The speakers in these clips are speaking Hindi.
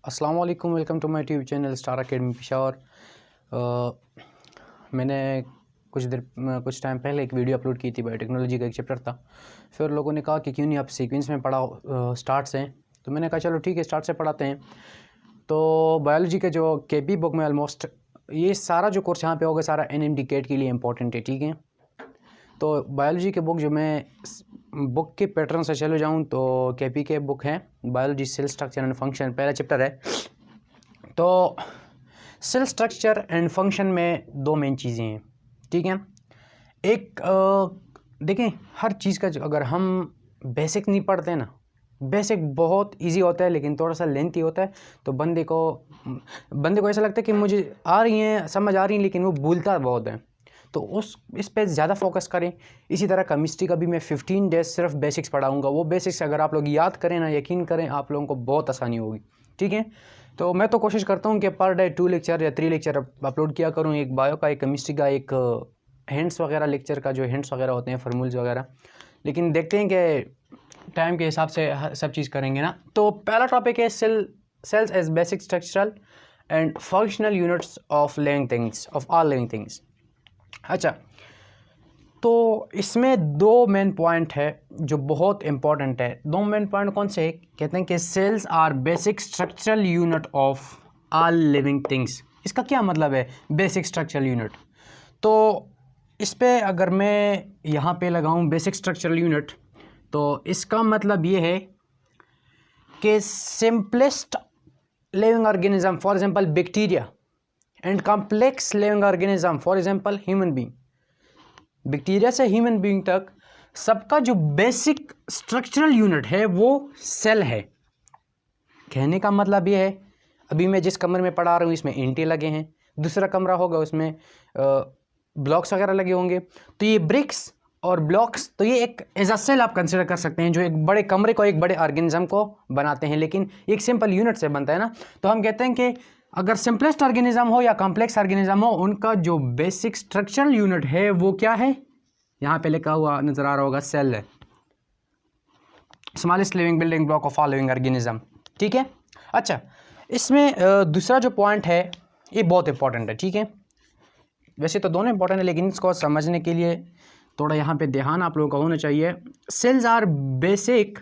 अस्सलाम वालेकुम, welcome to my YouTube channel Star Academy Peshawar. मैंने कुछ टाइम पहले एक वीडियो अपलोड की थी, बायोटेक्नोलॉजी का एक चैप्टर था। फिर लोगों ने कहा कि क्यों नहीं आप सीक्वेंस में पढ़ाओ स्टार्ट से। तो मैंने कहा चलो ठीक है, स्टार्ट से पढ़ाते हैं। तो बायोलॉजी के जो केपी बुक में ऑलमोस्ट ये सारा जो कोर्स यहाँ पे होगा सारा NMD कैट के लिए इंपॉर्टेंट है, ठीक है। तो बायोलॉजी के बुक जो मैं बुक के पैटर्न से चले जाऊँ तो केपी के बुक है biology cell structure and function, पहला चैप्टर है। तो सेल स्ट्रक्चर एंड फंक्शन में दो मेन चीज़ें हैं, ठीक है। एक देखें, हर चीज़ का अगर हम बेसिक नहीं पढ़ते ना, बेसिक बहुत इजी होता है लेकिन थोड़ा सा लेंथी होता है। तो बंदे को ऐसा लगता है कि मुझे आ रही हैं, समझ आ रही हैं, लेकिन वो भूलता बहुत है। तो इस पे ज़्यादा फोकस करें। इसी तरह केमिस्ट्री का भी मैं 15 डेज सिर्फ बेसिक्स पढ़ाऊँगा। वो बेसिक्स अगर आप लोग याद करें ना, यकीन करें आप लोगों को बहुत आसानी होगी, ठीक है। तो मैं तो कोशिश करता हूँ कि पर डे 2 लेक्चर या 3 लेक्चर अपलोड किया करूँ, एक बायो का, एक केमिस्ट्री का, एक हिंट्स वगैरह लेक्चर का, जो हिंट्स वगैरह होते हैं, फार्मूल्स वगैरह। लेकिन देखते हैं कि टाइम के हिसाब से सब चीज़ करेंगे ना। तो पहला टॉपिक है cells as basic structural and functional units of living things, of all living things. अच्छा, तो इसमें दो मेन पॉइंट है जो बहुत इंपॉर्टेंट है। दो मेन पॉइंट कौन से? कहते हैं कि cells are basic structural unit of all living things. इसका क्या मतलब है बेसिक स्ट्रक्चरल यूनिट? तो इस पे अगर मैं यहाँ पे लगाऊँ बेसिक स्ट्रक्चरल यूनिट, तो इसका मतलब ये है कि simplest living organism, for example bacteria, and complex living organism, for example human being. Bacteria से ह्यूमन बीइंग तक सबका जो बेसिक स्ट्रक्चरल यूनिट है वो सेल है। कहने का मतलब ये है, अभी मैं जिस कमरे में पढ़ा रहा हूँ इसमें ईंटें लगे हैं, दूसरा कमरा होगा उसमें ब्लॉक्स वगैरह लगे होंगे। तो ये ब्रिक्स और ब्लॉक्स, तो ये एक एज अ सेल आप कंसिडर कर सकते हैं, जो एक बड़े कमरे को, एक बड़े ऑर्गेनिज्म को बनाते हैं। लेकिन एक सिंपल यूनिट से बनता है ना। तो हम कहते हैं कि अगर सिंपलेस्ट ऑर्गेनिज्म हो या कॉम्प्लेक्स ऑर्गेनिज्म हो, उनका जो बेसिक स्ट्रक्चरल यूनिट है वो क्या है? यहाँ पे लिखा हुआ नजर आ रहा होगा, सेल है। Smallest living building block of all living organism, ठीक है। अच्छा, इसमें दूसरा जो पॉइंट है ये बहुत इंपॉर्टेंट है, ठीक है। वैसे तो दोनों इंपॉर्टेंट है, लेकिन इसको समझने के लिए थोड़ा यहाँ पे ध्यान आप लोगों का होना चाहिए। Cells are basic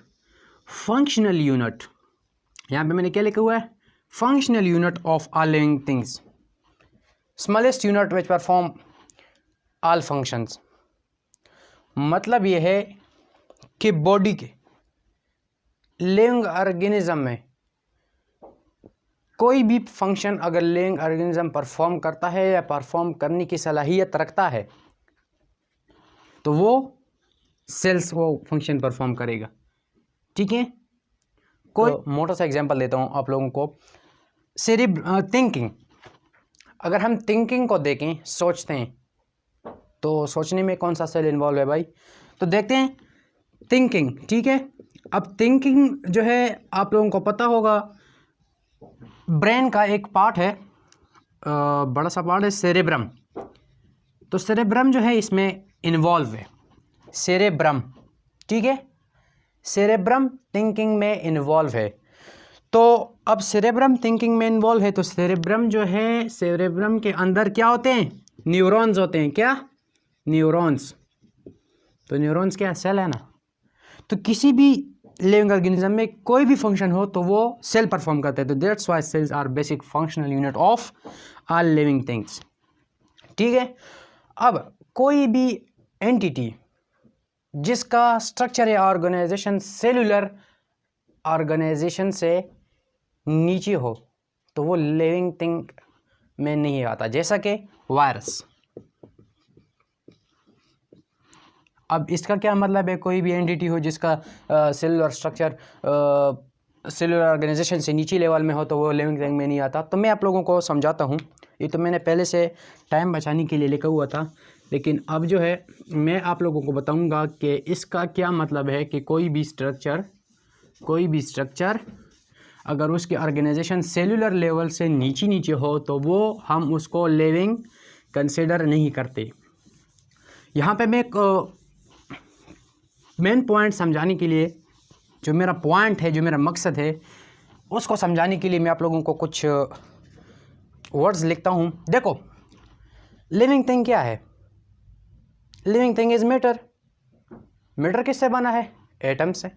functional unit. यहाँ पे मैंने क्या लिखा हुआ है? Functional unit of all living things, smallest unit which perform all functions. मतलब ये है कि बॉडी के लिविंग ऑर्गेनिज्म में कोई भी फंक्शन अगर लिविंग ऑर्गेनिज्म परफॉर्म करता है या परफॉर्म करने की सलाहियत रखता है, तो वो सेल्स वो फंक्शन परफॉर्म करेगा, ठीक है। कोई मोटा सा एग्जांपल देता हूँ आप लोगों को। थिंकिंग, अगर हम थिंकिंग को देखें, सोचते हैं, तो सोचने में कौन सा सेल इन्वॉल्व है भाई? तो देखते हैं थिंकिंग, ठीक है। अब थिंकिंग जो है आप लोगों को पता होगा, ब्रेन का एक पार्ट है, बड़ा सा पार्ट है सेरेब्रम। तो सेरेब्रम जो है इसमें इन्वॉल्व है, सेरेब्रम, ठीक है। सेरेब्रम थिंकिंग में इन्वॉल्व है। तो अब सेरेब्रम थिंकिंग में इन्वॉल्व है, तो सेरेब्रम जो है, सेरेब्रम के अंदर क्या होते हैं? न्यूरॉन्स होते हैं। क्या? न्यूरॉन्स। तो न्यूरॉन्स क्या? सेल है ना। तो किसी भी लिविंग ऑर्गेनिज्म में कोई भी फंक्शन हो तो वो सेल परफॉर्म करते हैं। तो that's why cells are basic functional unit of all living things, ठीक है। अब कोई भी एंटिटी जिसका स्ट्रक्चर या ऑर्गेनाइजेशन सेलुलर ऑर्गेनाइजेशन से नीचे हो, तो वो लिविंग थिंग में नहीं आता, जैसा कि वायरस। अब इसका क्या मतलब है? कोई भी एंटिटी हो जिसका सेलुलर स्ट्रक्चर सेलुलर ऑर्गेनाइजेशन से नीचे लेवल में हो, तो वो लिविंग थिंग में नहीं आता। तो मैं आप लोगों को समझाता हूँ। ये तो मैंने पहले से टाइम बचाने के लिए लिखा हुआ था, लेकिन अब जो है मैं आप लोगों को बताऊंगा कि इसका क्या मतलब है कि कोई भी स्ट्रक्चर अगर उसके ऑर्गेनाइजेशन सेलुलर लेवल से नीचे हो, तो वो हम उसको लिविंग कंसिडर नहीं करते। यहाँ पे मैं एक मेन पॉइंट समझाने के लिए, जो मेरा पॉइंट है, जो मेरा मकसद है, उसको समझाने के लिए मैं आप लोगों को कुछ वर्ड्स लिखता हूँ। देखो, लिविंग थिंग क्या है? Living thing is matter. Matter किससे बना है? एटम से।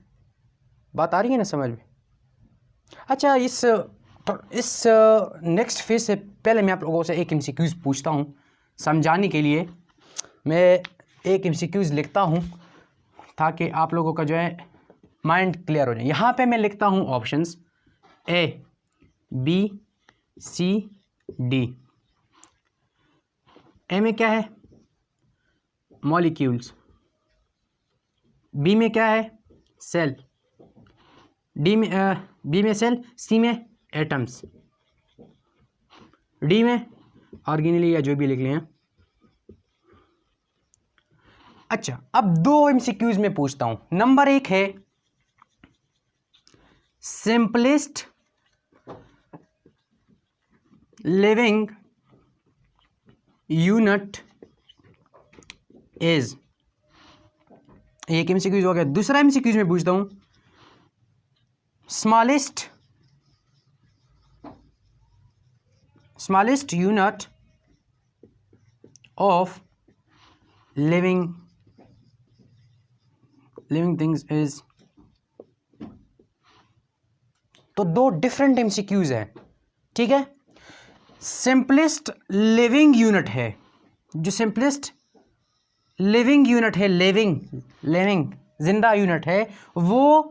बात आ रही है ना समझ में? अच्छा, इस नेक्स्ट फेज से पहले मैं आप लोगों से एक एमसीक्यूज़ पूछता हूँ समझाने के लिए। मैं एक एमसीक्यूज़ लिखता हूँ ताकि आप लोगों का जो है माइंड क्लियर हो जाए। यहाँ पे मैं लिखता हूँ options A, B, C, D। ए में क्या है? मॉलिक्यूल्स। बी में क्या है? सेल। बी में सेल, सी में एटम्स, डी में ऑर्गेनेली या जो भी लिख लें। अच्छा, अब दो एमसीक्यूज में पूछता हूं। नंबर 1 है सिंपलेस्ट लिविंग यूनिट इज, एक एमसीक्यूज हो गया। दूसरा एमसीक्यूज में पूछता हूं smallest unit of living things is. तो दो डिफरेंट एमसीक्यूज हैं, ठीक है। सिंपलेस्ट लिविंग यूनिट है, जो सिंपलेस्ट लिविंग यूनिट है, लिविंग जिंदा यूनिट है, वो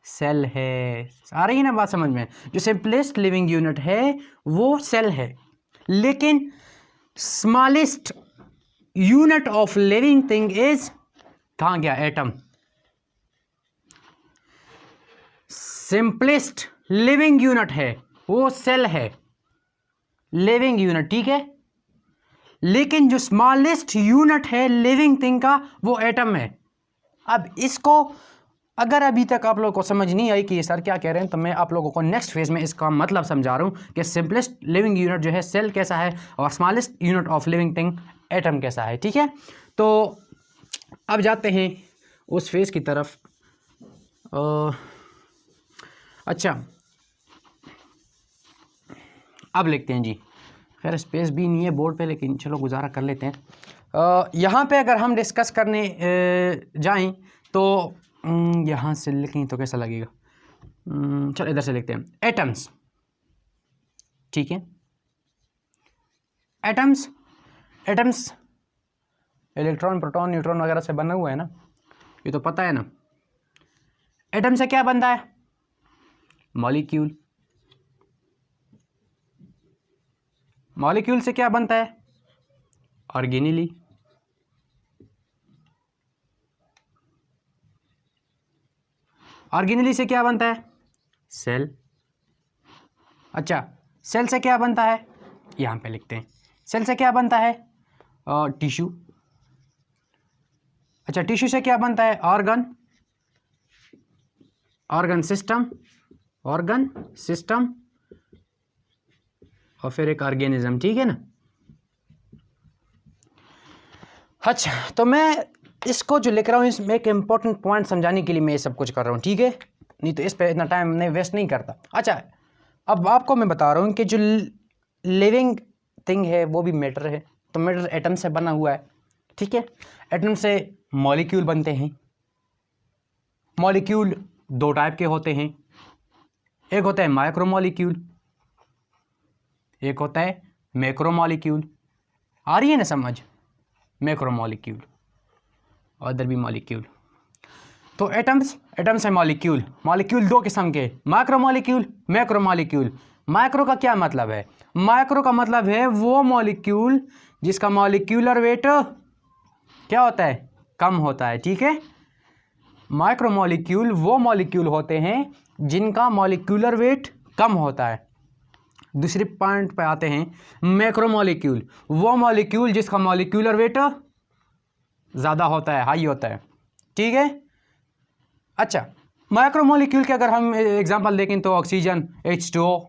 सेल है। आ रही है ना बात समझ में? जो सिंपलेस्ट लिविंग यूनिट है वो सेल है, लेकिन smallest unit of living thing is, कहां गया एटम। सिंपलेस्ट लिविंग यूनिट है वो सेल है, लिविंग यूनिट, ठीक है। लेकिन जो स्मॉलेस्ट यूनिट है लिविंग थिंग का वो एटम है। अब इसको अगर अभी तक आप लोगों को समझ नहीं आई कि ये सर क्या कह रहे हैं, तो मैं आप लोगों को नेक्स्ट फेज में इसका मतलब समझा रहा हूँ कि सिंपलेस्ट लिविंग यूनिट जो है सेल कैसा है और smallest unit of living thing atom कैसा है, ठीक है। तो अब जाते हैं उस फेज की तरफ। अच्छा, अब लिखते हैं जी। खैर स्पेस भी नहीं है बोर्ड पे, लेकिन चलो गुजारा कर लेते हैं। यहाँ पे अगर हम डिस्कस करने जाएं तो यहाँ से लिखें तो कैसा लगेगा? चलो इधर से लिखते हैं एटम्स, ठीक है। एटम्स इलेक्ट्रॉन, प्रोटॉन, न्यूट्रॉन वगैरह से बना हुआ है ना, ये तो पता है ना। एटम से क्या बनता है? मॉलिक्यूल। मॉलिक्यूल से क्या बनता है? ऑर्गेनेली। ऑर्गेनेली से क्या बनता है? सेल। अच्छा, सेल से क्या बनता है? यहाँ पे लिखते हैं। सेल से क्या बनता है? टिश्यू। अच्छा, टिश्यू से क्या बनता है? ऑर्गन सिस्टम और फिर एक ऑर्गेनिज्म, ठीक है ना। अच्छा, तो मैं इसको जो लिख रहा हूँ इसमें एक इम्पोर्टेंट पॉइंट समझाने के लिए मैं ये सब कुछ कर रहा हूँ, ठीक है। नहीं तो इस पे इतना टाइम नहीं वेस्ट नहीं करता। अच्छा, अब आपको मैं बता रहा हूँ कि जो लिविंग थिंग है वो भी मैटर है। तो मैटर एटम से बना हुआ है, ठीक है। एटम से मॉलिक्यूल बनते हैं। मॉलिक्यूल दो टाइप के होते हैं, एक होता है माइक्रो मॉलिक्यूल, एक होता है मैक्रो मॉलिक्यूल। आ रही है ना समझ? मैक्रो मॉलिक्यूल और अदर भी मॉलिक्यूल। तो एटम्स है मॉलिक्यूल दो किस्म के, micro molecule, macro molecule. Micro का क्या मतलब है? माइक्रो का मतलब है वो मॉलिक्यूल जिसका मॉलिक्यूलर वेट क्या होता है? कम होता है, ठीक है। माइक्रो मॉलिक्यूल वो मॉलिक्यूल होते हैं जिनका मॉलिक्यूलर वेट कम होता है। दूसरे पॉइंट पे आते हैं, मैक्रो मॉलिक्यूल वो मॉलिक्यूल जिसका मॉलिक्यूलर वेट ज़्यादा होता है, हाई होता है, ठीक है। अच्छा, माइक्रो मॉलिक्यूल के अगर हम एग्जांपल देखें तो oxygen, H2O।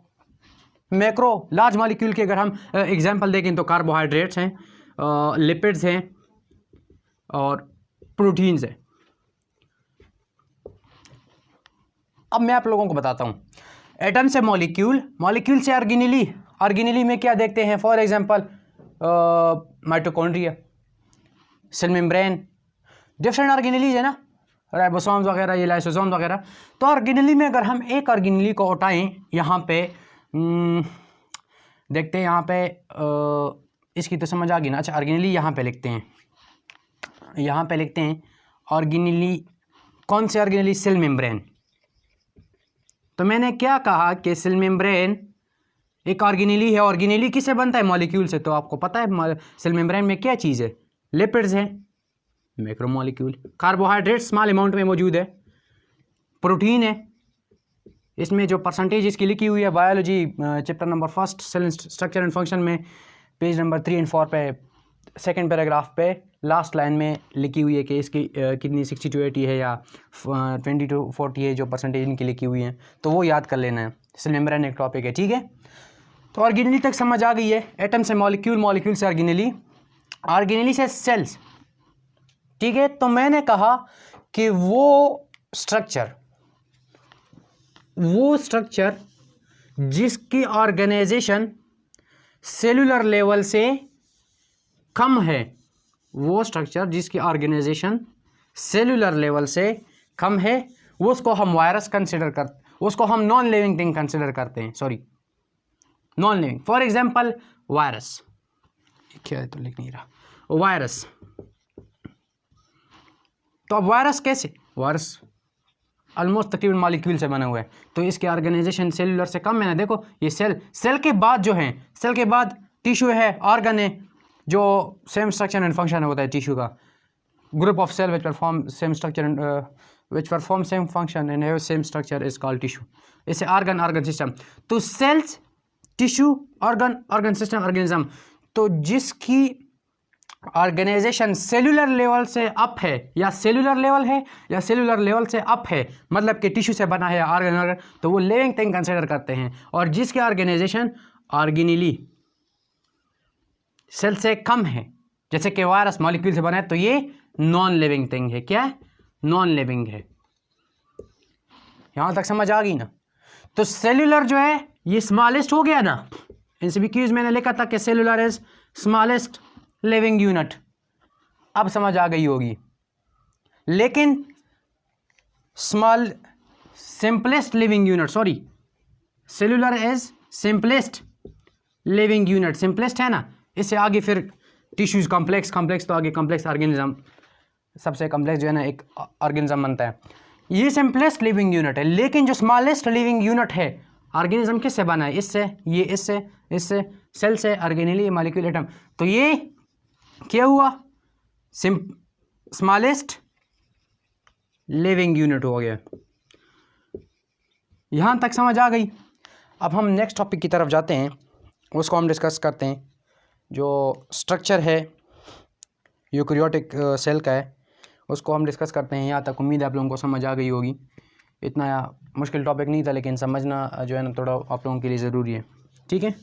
Macro large molecule के अगर हम एग्जांपल देखें तो कार्बोहाइड्रेट्स हैं, लिपिड्स हैं और प्रोटीन्स हैं। अब मैं आप लोगों को बताता हूँ, एटम से मॉलिक्यूल, मॉलिक्यूल से ऑर्गेनेली, ऑर्गेनेली में क्या देखते हैं, for example mitochondria, cell membrane, different organelles है ना, राइबोसोम्स वगैरह, ये लाइसोसोम्स वगैरह। तो ऑर्गेनेली में अगर हम एक ऑर्गेनेली को उठाएं, यहाँ पे देखते हैं, यहाँ पे इसकी तो समझ आ गई ना। अच्छा, ऑर्गेनेली यहाँ पे लिखते हैं, यहाँ पे लिखते हैं ऑर्गेनेली, कौन से ऑर्गेनेली, सेल मेम्ब्रेन। तो मैंने क्या कहा कि सेल मेम्ब्रेन एक ऑर्गेनेली है। ऑर्गेनेली किससे बनता है, मॉलिक्यूल से। तो आपको पता है सेल मेम्ब्रेन में क्या चीज़ है, लिपिड्स हैं, मैक्रोमॉलिक्यूल, कार्बोहाइड्रेट स्मॉल अमाउंट में मौजूद है, प्रोटीन है। इसमें जो परसेंटेज इसकी लिखी हुई है biology chapter number 1 cell structure and function में, पेज नंबर 3 और 4 पे, सेकंड पैराग्राफ पे लास्ट लाइन में लिखी हुई है कि इसकी कितनी 60 to 80 है या 20 to 40 है, जो परसेंटेज इनकी लिखी हुई है। तो वो याद कर लेना है। सेल मेम्ब्रेन एक टॉपिक है, ठीक है। तो ऑर्गेनेली तक समझ आ गई है। एटम से मॉलिक्यूल, मॉलिक्यूल से ऑर्गेनेली, ऑर्गेनेली से सेल्स, ठीक है। तो मैंने कहा कि वो स्ट्रक्चर जिसकी ऑर्गेनाइजेशन सेलुलर लेवल से कम है, वो स्ट्रक्चर जिसकी ऑर्गेनाइजेशन सेलुलर लेवल से कम है, वो उसको हम वायरस कंसिडर कर, उसको हम नॉन लिविंग थिंग कंसिडर करते हैं। Sorry, non living. For example virus, क्या है तो लिख नहीं रहा, वायरस। तो अब वायरस कैसे, वायरस ऑलमोस्ट तकरीबन मॉलिक्यूल से बना हुआ है, तो इसके ऑर्गेनाइजेशन सेलुलर से कम है ना। देखो ये सेल के बाद जो है, सेल के बाद टिश्यू है, ऑर्गन है, जो सेम स्ट्रक्चर एंड फंक्शन होता है टिश्यू का, group of cell which perform same structure and which perform same function and have same structure is called tissue. इसे ऑर्गन सिस्टम। तो cells, tissue, organ system, organism. तो जिसकी ऑर्गेनाइजेशन सेलुलर लेवल से अप है, या सेलुलर लेवल है या सेलुलर लेवल से अप है, मतलब कि टिश्यू से बना है ऑर्गन, तो वो लिविंग थिंग कंसिडर करते हैं। और जिसकी ऑर्गेनाइजेशन ऑर्गेनेली सेल से कम है, जैसे कि वायरस मॉलिक्यूल से बना है, तो ये नॉन लिविंग थिंग है। क्या है, नॉन लिविंग है। यहां तक समझ आ गई ना। तो सेलुलर जो है ये स्मॉलेस्ट हो गया ना। एमसीक्यूज मैंने लिखा था कि cellular is smallest living unit, अब समझ आ गई होगी। लेकिन simplest living unit, sorry, cellular is simplest living unit, simplest है ना। इससे आगे फिर टिश्यूज कॉम्प्लेक्स, तो आगे कॉम्प्लेक्स ऑर्गेनिज्म, सबसे कॉम्प्लेक्स जो है ना एक ऑर्गेनिज्म बनता है। ये सिंपलेस्ट लिविंग यूनिट है। लेकिन जो स्मॉलेस्ट लिविंग यूनिट है, ऑर्गेनिज्म किससे बना है, इससे, ये इससे सेल से, ऑर्गेनेली, मॉलिक्यूल, एटम। तो ये क्या हुआ, स्मॉलेस्ट लिविंग यूनिट हो गया। यहां तक समझ आ गई। अब हम नेक्स्ट टॉपिक की तरफ जाते हैं, उसको हम डिस्कस करते हैं। जो स्ट्रक्चर है यूकैरियोटिक सेल का है, उसको हम डिस्कस करते हैं। यहाँ तक उम्मीद है आप लोगों को समझ आ गई होगी। इतना मुश्किल टॉपिक नहीं था, लेकिन समझना जो है ना थोड़ा आप लोगों के लिए ज़रूरी है, ठीक है।